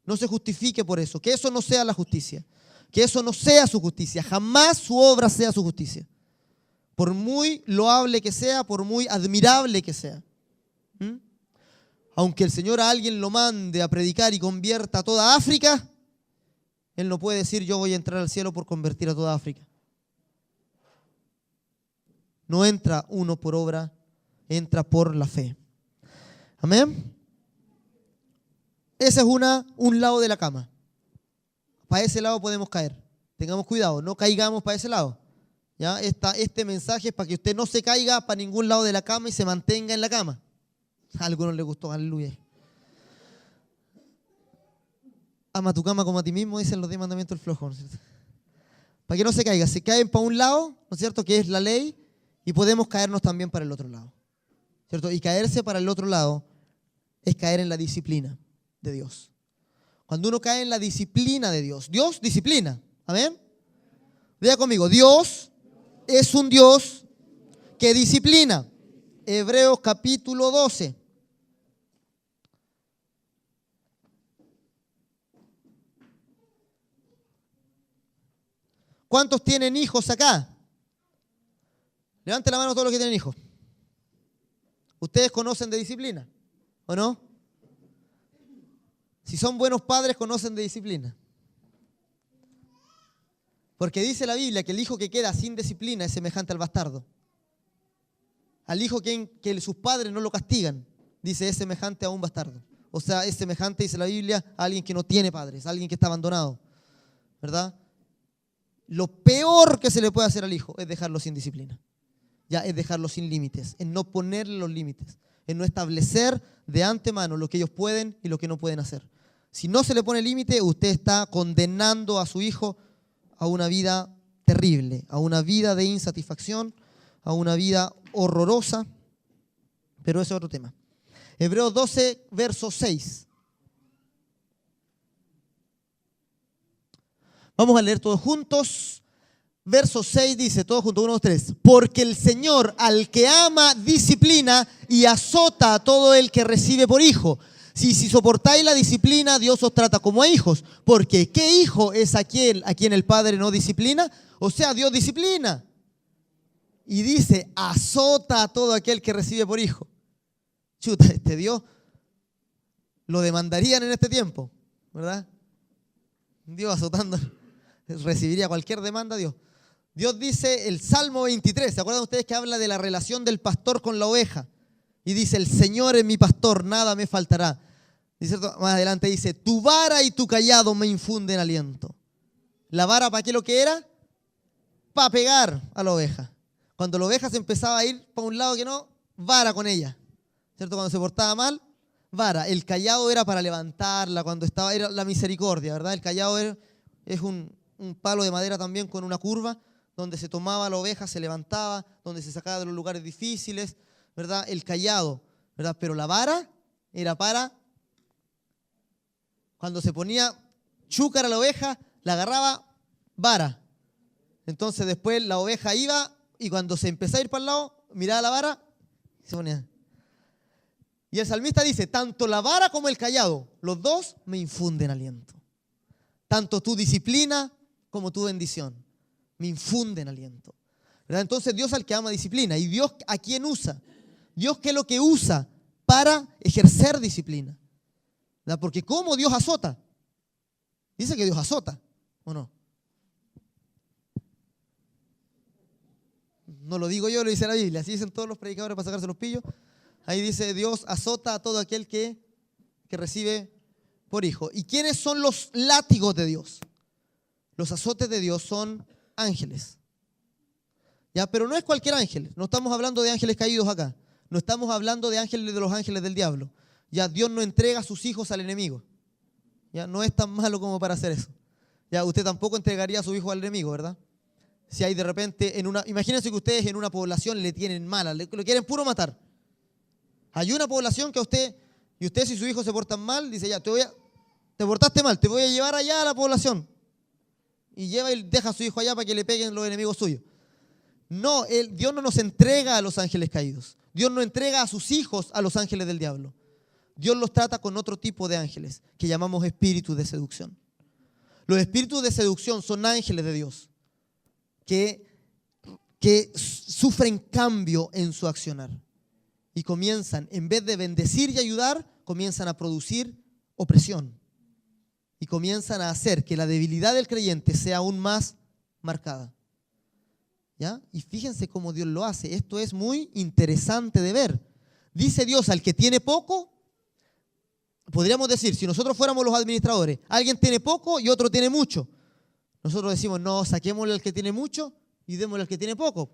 No se justifique por eso, que eso no sea la justicia, que eso no sea su justicia, jamás su obra sea su justicia. Por muy loable que sea, por muy admirable que sea. Aunque el Señor a alguien lo mande a predicar y convierta a toda África, Él no puede decir yo voy a entrar al cielo por convertir a toda África. No entra uno por obra, entra por la fe. Amén. Ese es un lado de la cama. Para ese lado podemos caer. Tengamos cuidado, no caigamos para ese lado. ¿Ya? Este mensaje es para que usted no se caiga para ningún lado de la cama y se mantenga en la cama. A algunos les gustó, aleluya. Ama tu cama como a ti mismo, dicen los 10 mandamientos del flojo, ¿no es cierto? Para que no se caiga, se caen para un lado, ¿no es cierto?, que es la ley, y podemos caernos también para el otro lado, ¿cierto? Y caerse para el otro lado es caer en la disciplina de Dios. Cuando uno cae en la disciplina de Dios. Dios disciplina. Amén. Vea conmigo, Dios es un Dios que disciplina. Hebreos capítulo 12. ¿Cuántos tienen hijos acá? Levante la mano todos los que tienen hijos. ¿Ustedes conocen de disciplina o no? Si son buenos padres, conocen de disciplina. Porque dice la Biblia que el hijo que queda sin disciplina es semejante al bastardo. Al hijo que sus padres no lo castigan, dice, es semejante a un bastardo. O sea, es semejante, dice la Biblia, a alguien que no tiene padres, a alguien que está abandonado. ¿Verdad? Lo peor que se le puede hacer al hijo es dejarlo sin disciplina. Ya es dejarlo sin límites, en no ponerle los límites, en no establecer de antemano lo que ellos pueden y lo que no pueden hacer. Si no se le pone límite, usted está condenando a su hijo a una vida terrible, a una vida de insatisfacción, a una vida horrorosa, pero ese es otro tema. Hebreos 12, verso 6. Vamos a leer todos juntos. Verso 6 dice, todos juntos, 1, 2, 3. Porque el Señor al que ama disciplina y azota a todo el que recibe por hijo. Si soportáis la disciplina, Dios os trata como a hijos. Porque ¿qué hijo es aquel a quien el Padre no disciplina? O sea, Dios disciplina. Y dice, azota a todo aquel que recibe por hijo. Chuta, Dios lo demandarían en este tiempo, ¿verdad? Dios azotando, recibiría cualquier demanda, Dios. Dios dice el Salmo 23, ¿se acuerdan ustedes que habla de la relación del pastor con la oveja? Y dice, el Señor es mi pastor, nada me faltará. Dice, más adelante dice, tu vara y tu cayado me infunden aliento. ¿La vara para qué lo que era? Para pegar a la oveja. Cuando la oveja se empezaba a ir para un lado que no, vara con ella. ¿Cierto? Cuando se portaba mal, vara. El cayado era para levantarla, cuando estaba, era la misericordia, ¿verdad? El cayado es un palo de madera también con una curva, donde se tomaba la oveja, se levantaba, donde se sacaba de los lugares difíciles, ¿verdad? El cayado, ¿verdad? Pero la vara era para, cuando se ponía chúcara a la oveja, la agarraba vara. Entonces después la oveja iba y cuando se empezaba a ir para el lado, miraba la vara y se ponía. Y el salmista dice, tanto la vara como el cayado, los dos me infunden aliento. Tanto tu disciplina como tu bendición me infunden aliento. ¿Verdad? Entonces Dios al que ama disciplina. ¿Y Dios a quién usa? Dios ¿qué es lo que usa para ejercer disciplina? ¿Verdad? Porque ¿cómo Dios azota? Dice que Dios azota, ¿o no? No lo digo yo, lo dice la Biblia. Así dicen todos los predicadores para sacarse los pillos. Ahí dice, Dios azota a todo aquel que recibe por hijo. ¿Y quiénes son los látigos de Dios? Los azotes de Dios son ángeles. ¿Ya? Pero no es cualquier ángel. No estamos hablando de ángeles caídos acá. No estamos hablando de ángeles de los ángeles del diablo. Ya Dios no entrega a sus hijos al enemigo. Ya no es tan malo como para hacer eso. Ya usted tampoco entregaría a su hijo al enemigo, ¿verdad? Si hay de repente imagínense que ustedes en una población le tienen mala, lo quieren puro matar. Hay una población que usted si su hijo se porta mal, dice ya, te portaste mal, te voy a llevar allá a la población. Y lleva y deja a su hijo allá para que le peguen los enemigos suyos. No, Dios no nos entrega a los ángeles caídos. Dios no entrega a sus hijos a los ángeles del diablo. Dios los trata con otro tipo de ángeles que llamamos espíritus de seducción. Los espíritus de seducción son ángeles de Dios que sufren cambio en su accionar. Y comienzan, en vez de bendecir y ayudar, comienzan a producir opresión. Y comienzan a hacer que la debilidad del creyente sea aún más marcada. ¿Ya? Y fíjense cómo Dios lo hace. Esto es muy interesante de ver. Dice Dios al que tiene poco, podríamos decir, si nosotros fuéramos los administradores, alguien tiene poco y otro tiene mucho. Nosotros decimos, no, saquémosle al que tiene mucho y démosle al que tiene poco.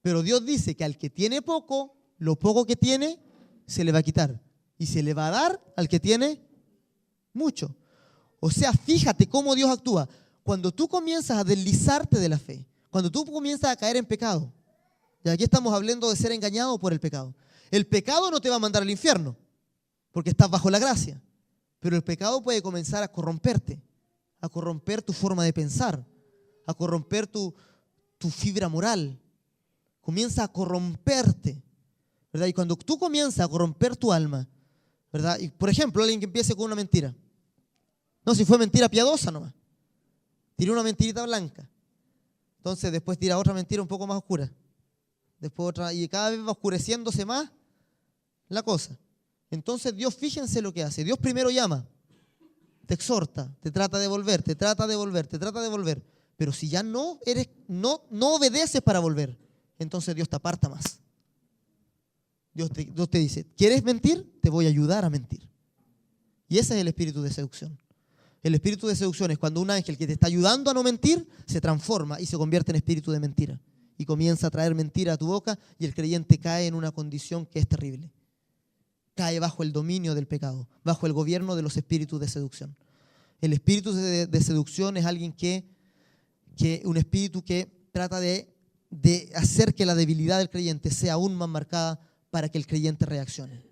Pero Dios dice que al que tiene poco, lo poco que tiene, se le va a quitar. Y se le va a dar al que tiene mucho. O sea, fíjate cómo Dios actúa. Cuando tú comienzas a deslizarte de la fe, cuando tú comienzas a caer en pecado, y aquí estamos hablando de ser engañado por el pecado. El pecado no te va a mandar al infierno, porque estás bajo la gracia. Pero el pecado puede comenzar a corromperte, a corromper tu forma de pensar, a corromper tu fibra moral. Comienza a corromperte, ¿verdad? Y cuando tú comienzas a corromper tu alma, ¿verdad? Y por ejemplo, alguien que empiece con una mentira. No, si fue mentira piadosa nomás. Tiró una mentirita blanca. Entonces después tira otra mentira un poco más oscura. Después otra, y cada vez va oscureciéndose más la cosa. Entonces Dios, fíjense lo que hace. Dios primero llama, te exhorta, te trata de volver, te trata de volver, te trata de volver. Pero si ya no obedeces para volver, entonces Dios te aparta más. Dios te dice, ¿quieres mentir? Te voy a ayudar a mentir. Y ese es el espíritu de seducción. El espíritu de seducción es cuando un ángel que te está ayudando a no mentir se transforma y se convierte en espíritu de mentira. Y comienza a traer mentira a tu boca y el creyente cae en una condición que es terrible. Cae bajo el dominio del pecado, bajo el gobierno de los espíritus de seducción. El espíritu de seducción es alguien un espíritu que trata de hacer que la debilidad del creyente sea aún más marcada para que el creyente reaccione.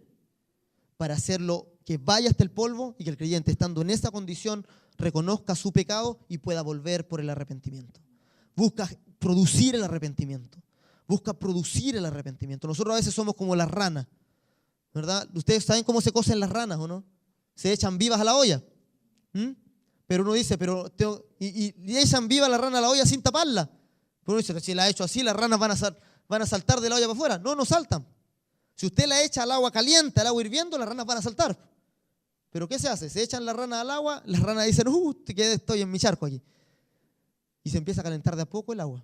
Para hacerlo que vaya hasta el polvo y que el creyente, estando en esa condición, reconozca su pecado y pueda volver por el arrepentimiento. Busca producir el arrepentimiento. Busca producir el arrepentimiento. Nosotros a veces somos como las ranas, ¿verdad? Ustedes saben cómo se cocen las ranas, ¿o no? Se echan vivas a la olla. Pero uno dice, y echan viva la rana a la olla sin taparla. Pero uno dice, si la he hecho así, las ranas van a saltar de la olla para afuera. No saltan. Si usted la echa al agua caliente, al agua hirviendo, las ranas van a saltar. ¿Pero qué se hace? Se echan las ranas al agua, las ranas dicen, estoy en mi charco aquí. Y se empieza a calentar de a poco el agua.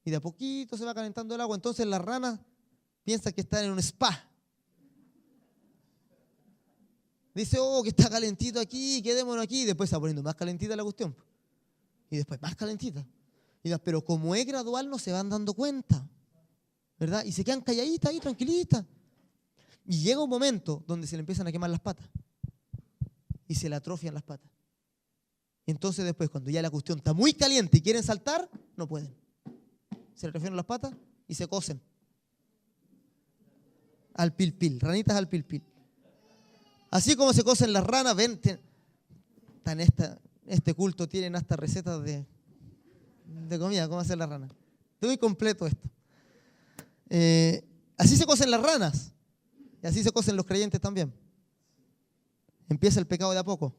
Y de a poquito se va calentando el agua. Entonces las ranas piensan que están en un spa. Dice, que está calentito aquí, quedémonos aquí. Y después se va poniendo más calentita la cuestión. Y después más calentita. Pero como es gradual, no se van dando cuenta, ¿verdad? Y se quedan calladitas ahí, tranquilitas. Y llega un momento donde se le empiezan a quemar las patas. Y se le atrofian las patas. Entonces después, cuando ya la cuestión está muy caliente y quieren saltar, no pueden. Se le atrofian las patas y se cosen. Al pil, ranitas al pil. Así como se cosen las ranas, ven, en este culto tienen hasta recetas de comida, cómo hacer las ranas. Está muy completo esto. Así se cosen las ranas y así se cosen los creyentes también. Empieza el pecado de a poco.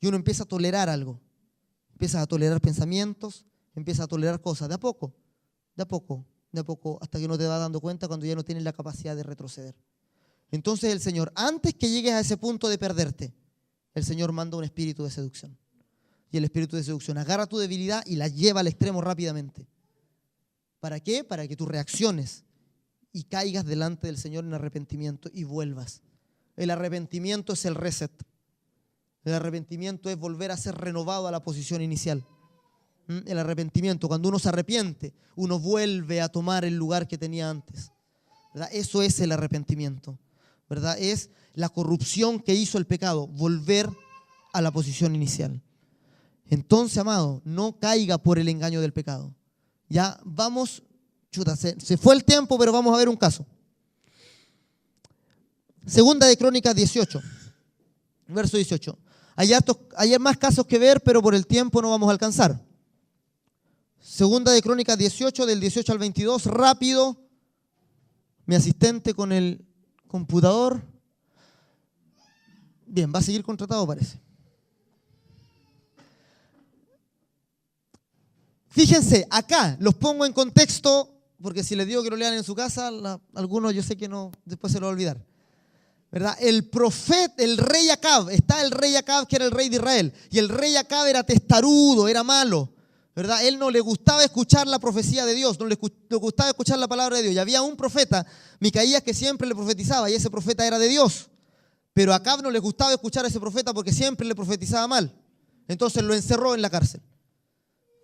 Y uno empieza a tolerar algo. Empieza a tolerar pensamientos, empieza a tolerar cosas de a poco, hasta que uno te va dando cuenta cuando ya no tienes la capacidad de retroceder. Entonces el Señor, antes que llegues a ese punto de perderte, el Señor manda un espíritu de seducción. Y el espíritu de seducción agarra tu debilidad y la lleva al extremo rápidamente. ¿Para qué? Para que tú reacciones y caigas delante del Señor en arrepentimiento y vuelvas. El arrepentimiento es el reset. El arrepentimiento es volver a ser renovado a la posición inicial. El arrepentimiento, cuando uno se arrepiente, uno vuelve a tomar el lugar que tenía antes, ¿verdad? Eso es el arrepentimiento, ¿verdad? Es la corrupción que hizo el pecado, volver a la posición inicial. Entonces, amado, no caiga por el engaño del pecado. Ya vamos, se fue el tiempo, pero vamos a ver un caso. Segunda de Crónicas 18, verso 18. Hay más casos que ver, pero por el tiempo no vamos a alcanzar. Segunda de Crónicas 18, del 18 al 22, rápido. Mi asistente con el computador. Bien, va a seguir contratado, parece. Fíjense, acá los pongo en contexto, porque si les digo que lo lean en su casa, algunos yo sé que no, después se lo va a olvidar, ¿verdad? El profeta, el rey Acab, está el rey Acab que era el rey de Israel, y el rey Acab era testarudo, era malo, ¿verdad? Él no le gustaba escuchar la profecía de Dios, no le gustaba escuchar la palabra de Dios, y había un profeta, Micaías, que siempre le profetizaba, y ese profeta era de Dios, pero a Acab no le gustaba escuchar a ese profeta porque siempre le profetizaba mal, entonces lo encerró en la cárcel,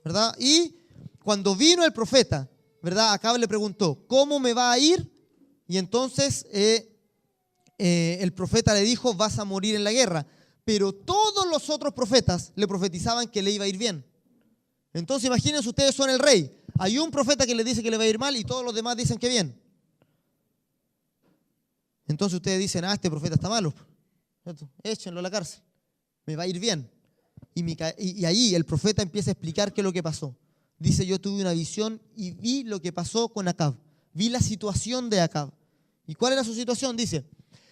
¿verdad? Y cuando vino el profeta, ¿verdad? Acab le preguntó, ¿cómo me va a ir? Y entonces el profeta le dijo, vas a morir en la guerra. Pero todos los otros profetas le profetizaban que le iba a ir bien. Entonces imagínense, ustedes son el rey. Hay un profeta que le dice que le va a ir mal y todos los demás dicen que bien. Entonces ustedes dicen, este profeta está malo. ¿cierto? Échenlo a la cárcel, me va a ir bien. Y ahí el profeta empieza a explicar qué es lo que pasó. Dice, yo tuve una visión y vi lo que pasó con Acab. Vi la situación de Acab. ¿Y cuál era su situación? Dice,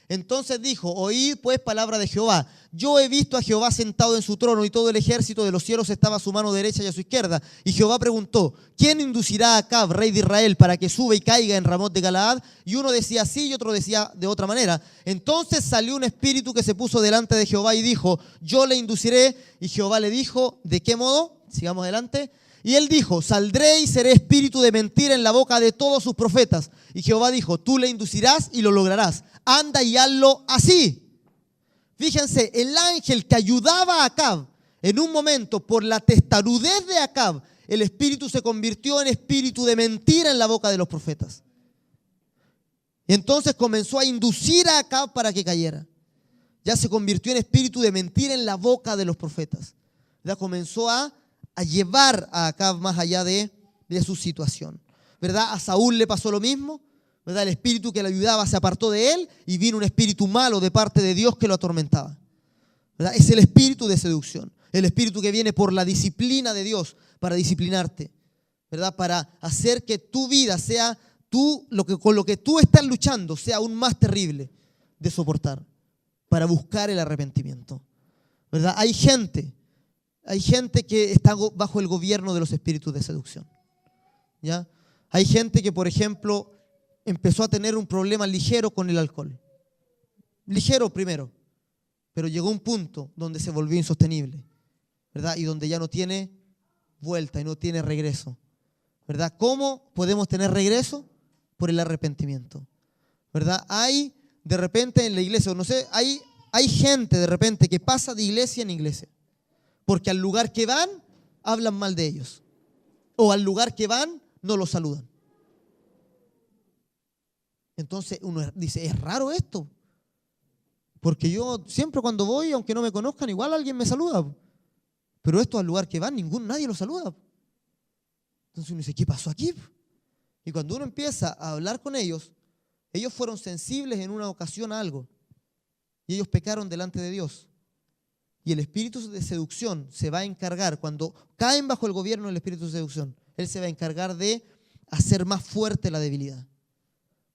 entonces dijo, oíd pues palabra de Jehová. Yo he visto a Jehová sentado en su trono y todo el ejército de los cielos estaba a su mano derecha y a su izquierda. Y Jehová preguntó, ¿quién inducirá a Acab, rey de Israel, para que suba y caiga en Ramot de Galaad? Y uno decía así y otro decía de otra manera. Entonces salió un espíritu que se puso delante de Jehová y dijo, yo le induciré. Y Jehová le dijo, ¿de qué modo? Sigamos adelante. Y él dijo, saldré y seré espíritu de mentira en la boca de todos sus profetas. Y Jehová dijo, tú le inducirás y lo lograrás. Anda y hazlo así. Fíjense, el ángel que ayudaba a Acab, en un momento, por la testarudez de Acab, el espíritu se convirtió en espíritu de mentira en la boca de los profetas. Y entonces comenzó a inducir a Acab para que cayera. Ya se convirtió en espíritu de mentira en la boca de los profetas. Ya comenzó a llevar a Acab más allá de su situación. ¿Verdad? A Saúl le pasó lo mismo. ¿Verdad? El espíritu que le ayudaba se apartó de él y vino un espíritu malo de parte de Dios que lo atormentaba. ¿Verdad? Es el espíritu de seducción. El espíritu que viene por la disciplina de Dios para disciplinarte. ¿Verdad? Para hacer que tu vida sea con lo que tú estás luchando sea aún más terrible de soportar. Para buscar el arrepentimiento. ¿Verdad? Hay gente que está bajo el gobierno de los espíritus de seducción. ¿Ya? Hay gente que, por ejemplo, empezó a tener un problema ligero con el alcohol. Ligero primero, pero llegó un punto donde se volvió insostenible, ¿verdad? Y donde ya no tiene vuelta y no tiene regreso, ¿verdad? ¿Cómo podemos tener regreso? Por el arrepentimiento, ¿verdad? Hay de repente en la iglesia, no sé, hay gente de repente que pasa de iglesia en iglesia. Porque al lugar que van, hablan mal de ellos. O al lugar que van, no los saludan. Entonces uno dice, es raro esto. Porque yo siempre cuando voy, aunque no me conozcan, igual alguien me saluda. Pero esto al lugar que van, nadie los saluda. Entonces uno dice, ¿qué pasó aquí? Y cuando uno empieza a hablar con ellos fueron sensibles en una ocasión a algo. Y ellos pecaron delante de Dios. Y el espíritu de seducción se va a encargar, cuando caen bajo el gobierno del espíritu de seducción, él se va a encargar de hacer más fuerte la debilidad.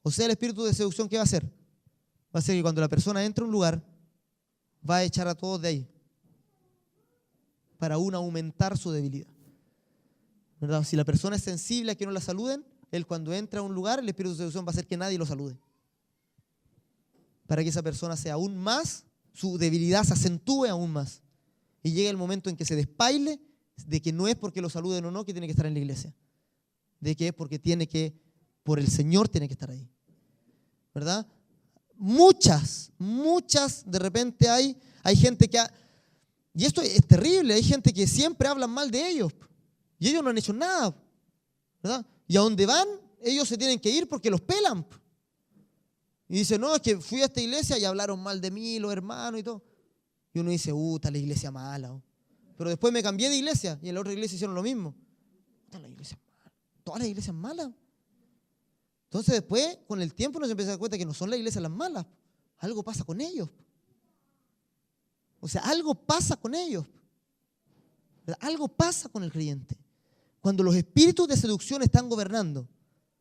O sea, el espíritu de seducción, ¿qué va a hacer? Va a hacer que cuando la persona entre a un lugar, va a echar a todos de ahí para aún aumentar su debilidad. ¿Verdad? Si la persona es sensible a que no la saluden, él cuando entra a un lugar, el espíritu de seducción va a hacer que nadie lo salude. Para que esa persona sea aún más, su debilidad se acentúe aún más. Y llega el momento en que se despaile de que no es porque lo saluden o no que tiene que estar en la iglesia. De que es porque por el Señor tiene que estar ahí. ¿Verdad? Muchas de repente hay gente que y esto es terrible, hay gente que siempre hablan mal de ellos. Y ellos no han hecho nada. ¿Verdad? Y a donde van, ellos se tienen que ir porque los pelan. Y dice, no, es que fui a esta iglesia y hablaron mal de mí, los hermanos y todo. Y uno dice, está la iglesia mala. Pero después me cambié de iglesia y en la otra iglesia hicieron lo mismo. La iglesia es mala. Todas las iglesias malas. Entonces después, con el tiempo, nos empieza a dar cuenta que no son las iglesias las malas. Algo pasa con ellos. O sea, algo pasa con ellos. Algo pasa con el creyente. Cuando los espíritus de seducción están gobernando,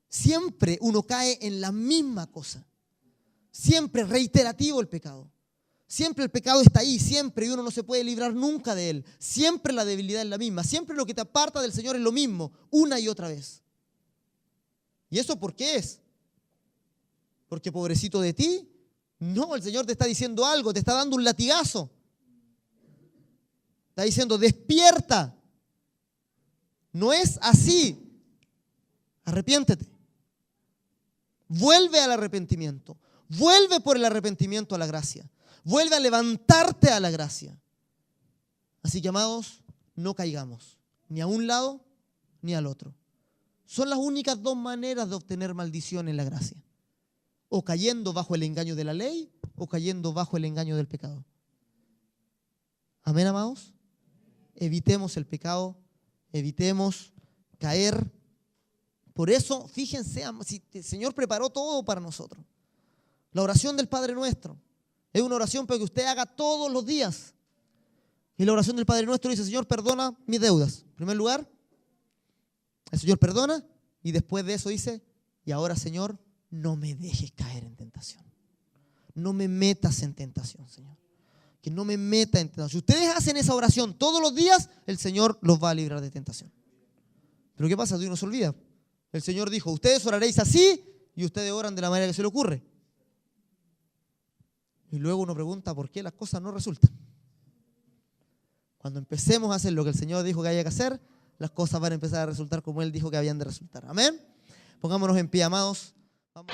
siempre uno cae en la misma cosa. Siempre reiterativo el pecado. Siempre el pecado está ahí, siempre, y uno no se puede librar nunca de él. Siempre la debilidad es la misma. Siempre lo que te aparta del Señor es lo mismo, una y otra vez. ¿Y eso por qué es? Porque pobrecito de ti. No, el Señor te está diciendo algo, te está dando un latigazo. Está diciendo, despierta. No es así. Arrepiéntete. Vuelve al arrepentimiento. Vuelve por el arrepentimiento a la gracia. Vuelve a levantarte a la gracia. Así que, amados, no caigamos ni a un lado ni al otro. Son las únicas dos maneras de obtener maldición en la gracia. O cayendo bajo el engaño de la ley o cayendo bajo el engaño del pecado. Amén, amados. Evitemos el pecado, evitemos caer. Por eso, fíjense, si el Señor preparó todo para nosotros. La oración del Padre Nuestro, Es una oración para que usted haga todos los días. Y la oración del Padre Nuestro dice: Señor, perdona mis deudas. En primer lugar, el Señor perdona, y después de eso dice: y ahora, Señor, no me dejes caer en tentación. No me metas en tentación, Señor. Que no me meta en tentación. Si ustedes hacen esa oración todos los días, el Señor los va a librar de tentación. Pero ¿qué pasa? Dios no se olvida. El Señor dijo: ustedes oraréis así, y ustedes oran de la manera que se le ocurre. Y luego uno pregunta por qué las cosas no resultan. Cuando empecemos a hacer lo que el Señor dijo que haya que hacer, las cosas van a empezar a resultar como Él dijo que habían de resultar. Amén. Pongámonos en pie, amados. Vamos.